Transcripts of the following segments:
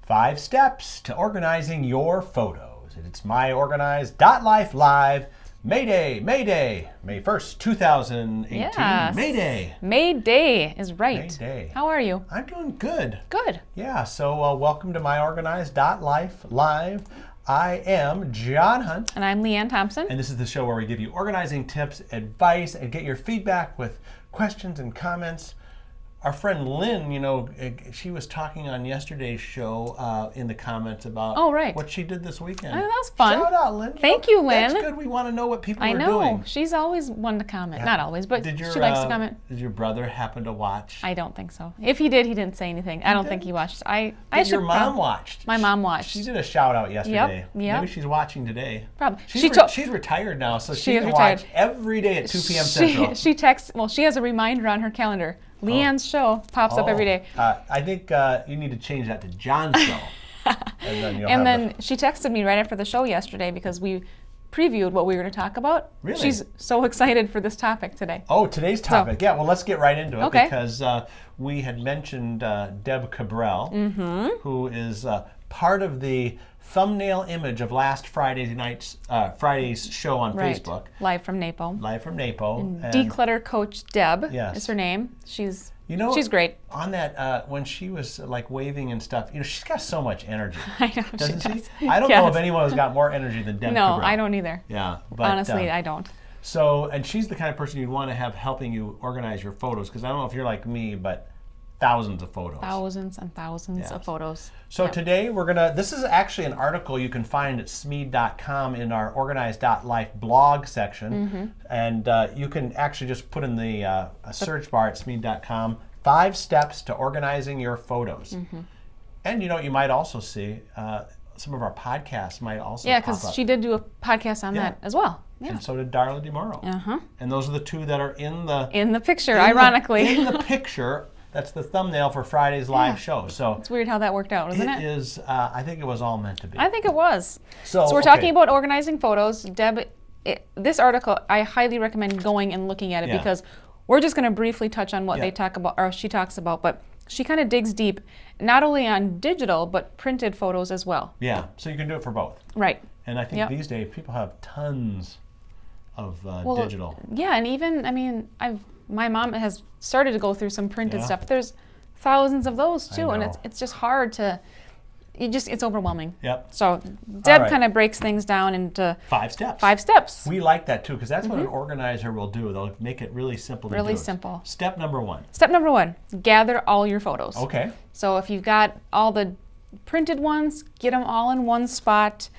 5 steps to organizing your photos. It's myOrganized.life live. May Day, May 1st, 2018. Yes. May Day. May Day is right. May Day. How are you? I'm doing good. Good. Yeah, so welcome to myOrganized.life live. I am John Hunt. And I'm Leanne Thompson. And this is the show where we give you organizing tips, advice, and get your feedback with questions and comments. Our friend Lynn, she was talking on yesterday's show in the comments about what she did this weekend. Oh, that was fun. Shout out, Lynn. Thank you, Lynn. That's good. We want to know what people are doing. I know. She's always one to comment. Not always, but she likes to comment. Did your brother happen to watch? I don't think so. If he did, he didn't say anything. I don't think he watched. Your mom watched. My mom watched. She did a shout out yesterday. Yep. Maybe she's watching today. Probably. She's retired now, so she can watch every day at 2 p.m. Central. She texts. Well, she has a reminder on her calendar. Leanne's show pops up every day. I think you need to change that to John's show. And then she texted me right after the show yesterday because we previewed what we were going to talk about. Really? She's so excited for this topic today. Oh, today's topic. Yeah, well, let's get right into it because we had mentioned Deb Cabral, who is part of the thumbnail image of last Friday's show on Facebook. Live from NAPO. And Declutter Coach Deb is her name. She's great. On that, when she was like waving and stuff, she's got so much energy. I know, doesn't she does. I don't know if anyone has got more energy than Deb Cabral. No, I don't either. Yeah. But, honestly, I don't. So, and she's the kind of person you'd want to have helping you organize your photos, because I don't know if you're like me, but thousands of photos. Thousands and thousands of photos. So today this is actually an article you can find at smeed.com in our organized.life blog section. And you can actually just put in the search bar at smeed.com, 5 steps to organizing your photos. And you might also see some of our podcasts might also Yeah, because she did do a podcast on that as well. Yeah. And so did Darla DeMoro. And those are the two that are in the picture, ironically. In the picture. That's the thumbnail for Friday's live show. So it's weird how that worked out, isn't it? It is. I think it was all meant to be. I think it was. So we're talking about organizing photos. Deb, this article, I highly recommend going and looking at it because we're just going to briefly touch on what they talk about, or she talks about, but she kind of digs deep, not only on digital, but printed photos as well. Yeah, so you can do it for both. Right. And I think these days people have tons of digital. Yeah, and even, my mom has started to go through some printed stuff. There's thousands of those too, and it's just hard to. It's overwhelming. Yep. So Deb kind of breaks things down into 5 steps. 5 steps. We like that too because that's what an organizer will do. They'll make it really simple to do. Really simple. Step number 1. Step number 1: gather all your photos. Okay. So if you've got all the printed ones, get them all in one spot.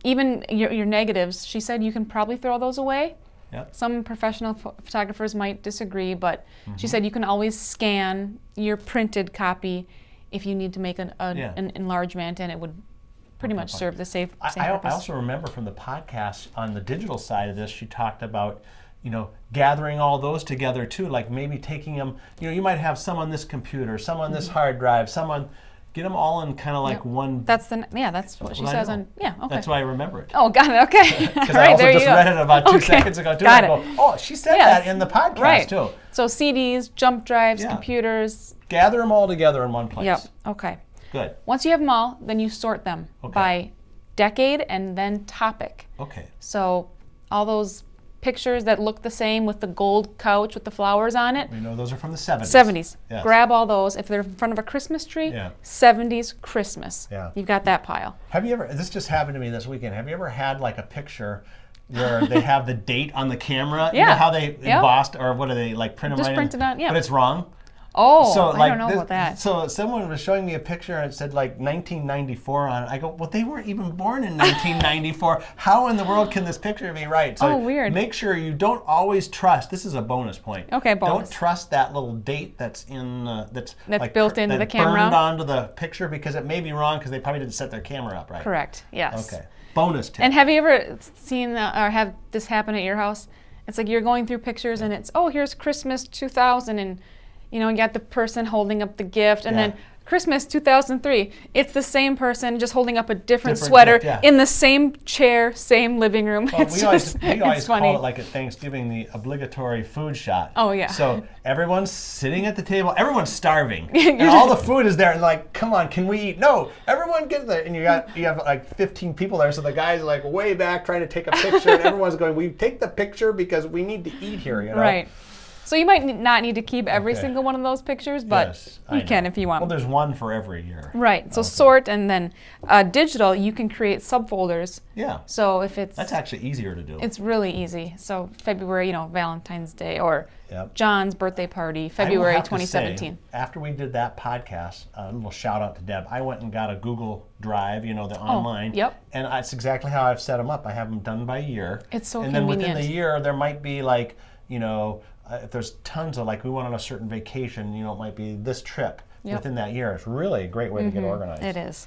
Even your negatives. She said you can probably throw those away. Yep. Some professional photographers might disagree, but she said you can always scan your printed copy if you need to make an enlargement, and it would pretty much serve the same purpose. I also remember from the podcast on the digital side of this, she talked about gathering all those together too, like maybe taking them, you might have some on this computer, some on this hard drive, get them all in kind of like one. That's what she says on. Yeah, okay. That's why I remember it. Oh, got it. Okay. Because I also just read it about 2 seconds ago too. Got it. Oh, she said that in the podcast too. So CDs, jump drives, computers. Gather them all together in one place. Yep. Okay. Good. Once you have them all, then you sort them by decade and then topic. Okay. So all those pictures that look the same with the gold couch with the flowers on it. We know those are from the 70s. 70s. Yes. Grab all those. If they're in front of a Christmas tree, 70s Christmas. Yeah. You've got that pile. Have you ever, this just happened to me this weekend, have you ever had like a picture where they have the date on the camera? Yeah. You know how they embossed, or what do they, like print them Just right printed on, But it's wrong? Oh, so, I don't know about that. So someone was showing me a picture and it said like 1994 on it. I go, well, they weren't even born in 1994. How in the world can this picture be right? So weird. Make sure you don't always trust. This is a bonus point. Okay, bonus. Don't trust that little date that's in that's like, built into the camera. Burned onto the picture because it may be wrong because they probably didn't set their camera up right. Correct. Yes. Okay. Bonus tip. And have you ever seen or have this happen at your house? It's like you're going through pictures and it's here's Christmas 2000 and you got the person holding up the gift and then Christmas 2003. It's the same person just holding up a different sweater in the same chair, same living room. Well, we always call it like at Thanksgiving the obligatory food shot. Oh yeah. So everyone's sitting at the table, everyone's starving, and all the food is there. And like, come on, can we eat? No, everyone get there. And you have like 15 people there, so the guys are like way back trying to take a picture, and everyone's going, "We take the picture because we need to eat here." You know? Right. So you might not need to keep every single one of those pictures, but you can if you want. Well, there's one for every year. Right. So sort, and then digital, you can create subfolders. Yeah. So if it's... That's actually easier to do. It's really easy. So February, Valentine's Day, or John's birthday party, February 2017. Say, after we did that podcast, a little shout out to Deb, I went and got a Google Drive, the online. Yep. And that's exactly how I've set them up. I have them done by year. It's so convenient. And then within the year, there might be like, if there's tons of, like, we went on a certain vacation, it might be this trip within that year. It's really a great way to get organized. It is.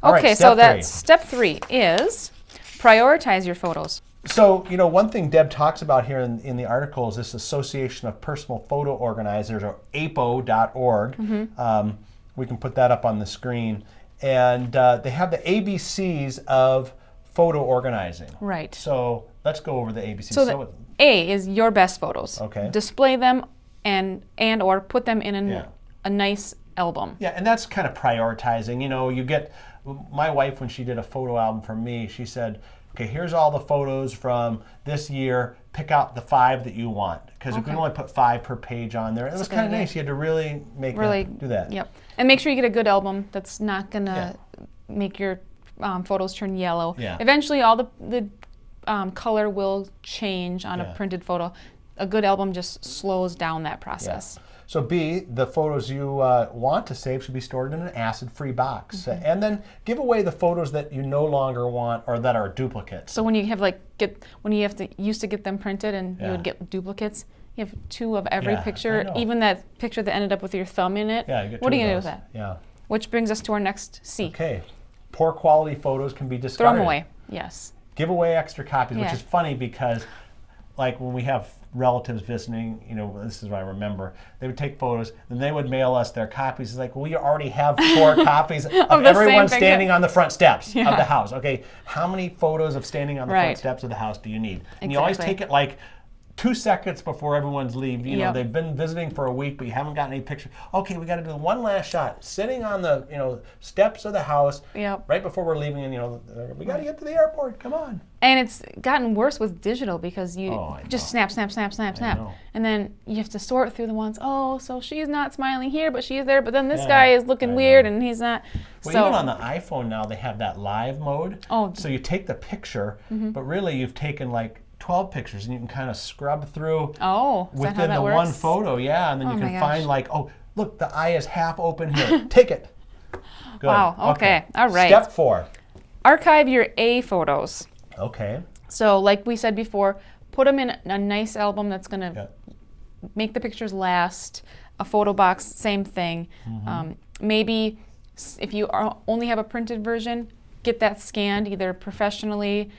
All okay, right, so that's step 3 is prioritize your photos. So, one thing Deb talks about here in the article is this Association of Personal Photo Organizers, or APO.org. We can put that up on the screen. And they have the ABCs of photo organizing. Right. So let's go over the ABCs. So A is your best photos. Okay. Display them and or put them in a nice album. Yeah, and that's kind of prioritizing. You get, my wife, when she did a photo album for me, she said, okay, here's all the photos from this year. Pick out the 5 that you want. Because we can only put 5 per page on there. It was kind of nice. You had to really do that. Yep. And make sure you get a good album that's not going to make your photos turn yellow. Yeah. Eventually, all the color will change on a printed photo. A good album just slows down that process. Yeah. So B, the photos you want to save should be stored in an acid-free box. And then give away the photos that you no longer want or that are duplicates. So when you have used to get them printed and you would get duplicates, you have 2 of every picture, even that picture that ended up with your thumb in it. Yeah, you get what are you going to do with that? Yeah. Which brings us to our next C. Okay. Poor quality photos can be discarded. Throw them away. Yes. Give away extra copies, which is funny because, like, when we have relatives visiting, this is what I remember, they would take photos and they would mail us their copies. It's like, well, you already have 4 copies of everyone standing on the front steps of the house. Okay, how many photos of standing on the front steps of the house do you need? And you always take it like 2 seconds before everyone's leaving. They've been visiting for a week, but you haven't gotten any pictures. Okay, we got to do one last shot, sitting on the steps of the house right before we're leaving, and we got to get to the airport. Come on. And it's gotten worse with digital because you just snap, and then you have to sort through the ones. Oh, so she's not smiling here, but she's there. But then this guy is looking weird, and he's not. Well, even on the iPhone now, they have that live mode. Oh. So you take the picture, but really you've taken like 12 pictures, and you can kind of scrub through within the one photo, and then you can find like, oh, look, the eye is half open here. Take it. Good. Wow. Okay. All right. Step 4. Archive your A photos. Okay. So, like we said before, put them in a nice album that's going to make the pictures last. A photo box, same thing. Maybe if you only have a printed version, get that scanned either professionally.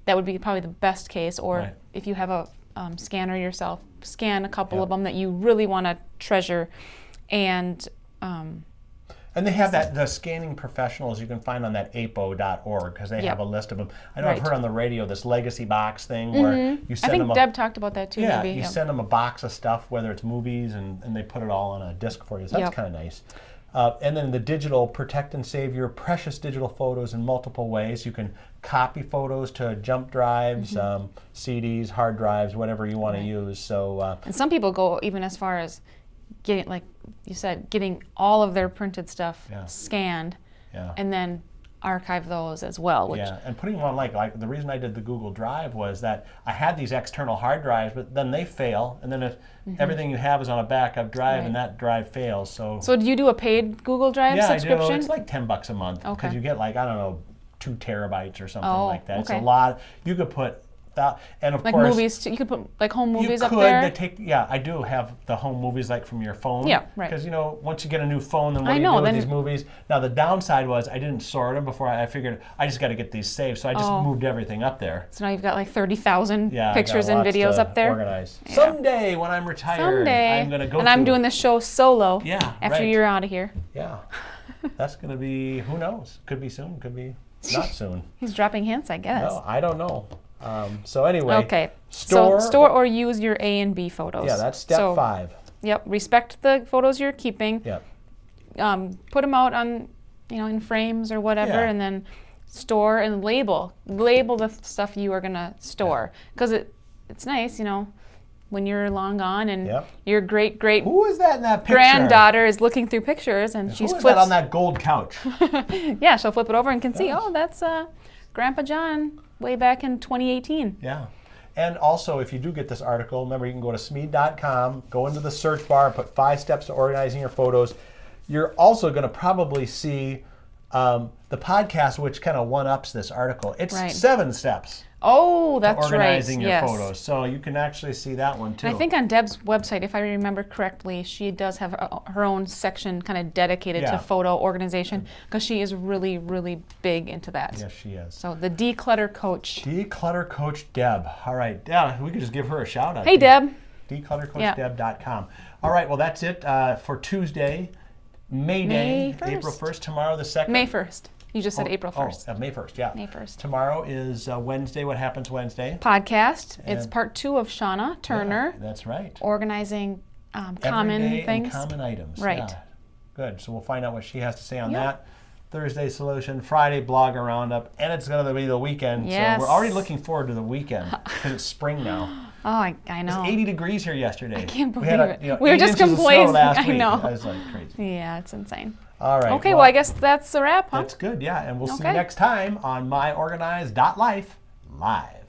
That would be probably the best case, or if you have a scanner yourself, scan a couple of them that you really want to treasure, and they have the scanning professionals you can find on that apo.org because they have a list of them. I know I've heard on the radio this legacy box thing where you send them. I think Deb talked about that too. Yeah, you send them a box of stuff, whether it's movies, and they put it all on a disc for you. So that's kind of nice. And then the digital, protect and save your precious digital photos in multiple ways. You can copy photos to jump drives, CDs, hard drives, whatever you want to use. So and some people go even as far as getting, like you said, getting all of their printed stuff scanned, and then archive those as well. Which and putting them on like the reason I did the Google Drive was that I had these external hard drives, but then they fail, and then if everything you have is on a backup drive and that drive fails, so do you do a paid Google Drive subscription? Yeah, I do. It's like $10 a month because you get like 2 terabytes or something like that. Okay. It's a lot. You could put and of like course, movies too. You could put like home movies up there. They take, I do have the home movies like from your phone. Yeah, right. Because once you get a new phone, then what do you do with these movies? Now the downside was I didn't sort them before. I figured I just got to get these saved, so I just moved everything up there. So now you've got like 30,000 pictures and videos up there. Organized. Yeah. Someday when I'm retired, I'm going to go. And I'm doing this show solo. Yeah. After you're out of here. Yeah. That's going to be, who knows? Could be soon, could be not soon. He's dropping hints, I guess. No, I don't know. So anay, okay. Store or use your A and B photos. Yeah, that's step 5. Yep. Respect the photos you're keeping. Yep. Put them out on, in frames or whatever, Yeah. and then store and label the stuff you are gonna store, because it's nice, when you're long gone and your great Who is that in that picture? granddaughter is looking through pictures and she's Who is that on that gold couch? Yeah, she'll flip it over and can see, oh, that's Grandpa John way back in 2018. Yeah. And also, if you do get this article, remember you can go to smeed.com, go into the search bar, put 5 steps to organizing your photos. You're also going to probably see the podcast, which kind of one-ups this article. It's 7 steps. Oh, that's to organizing right. your photos. So you can actually see that one too. And I think on Deb's website, if I remember correctly, she does have her own section kind of dedicated to photo organization, because she is really, really big into that. Yes, she is. So the Declutter Coach. Declutter Coach Deb. All right. Yeah, we could just give her a shout out. Hey, Deb. DeclutterCoachDeb.com. All right. Well, that's it for Tuesday, May Day, April 1st. Tomorrow, the 2nd. May 1st. You just said April 1st. May 1st, yeah. May 1st. Tomorrow is Wednesday. What happens Wednesday? Podcast. It's part 2 of Shauna Turner. Yeah, that's right. Organizing common Everyday things. And common items. Right. Yeah. Good. So we'll find out what she has to say on that. Thursday solution, Friday blogger roundup, and it's going to be the weekend. Yes. So we're already looking forward to the weekend because it's spring now. Oh, I know. It was 80 degrees here yesterday. I can't believe it. We were just complacent. Last week. I know. I was like crazy. Yeah, it's insane. All right. Okay, well I guess that's a wrap, huh? That's good, yeah. And we'll see you next time on myOrganized.life live.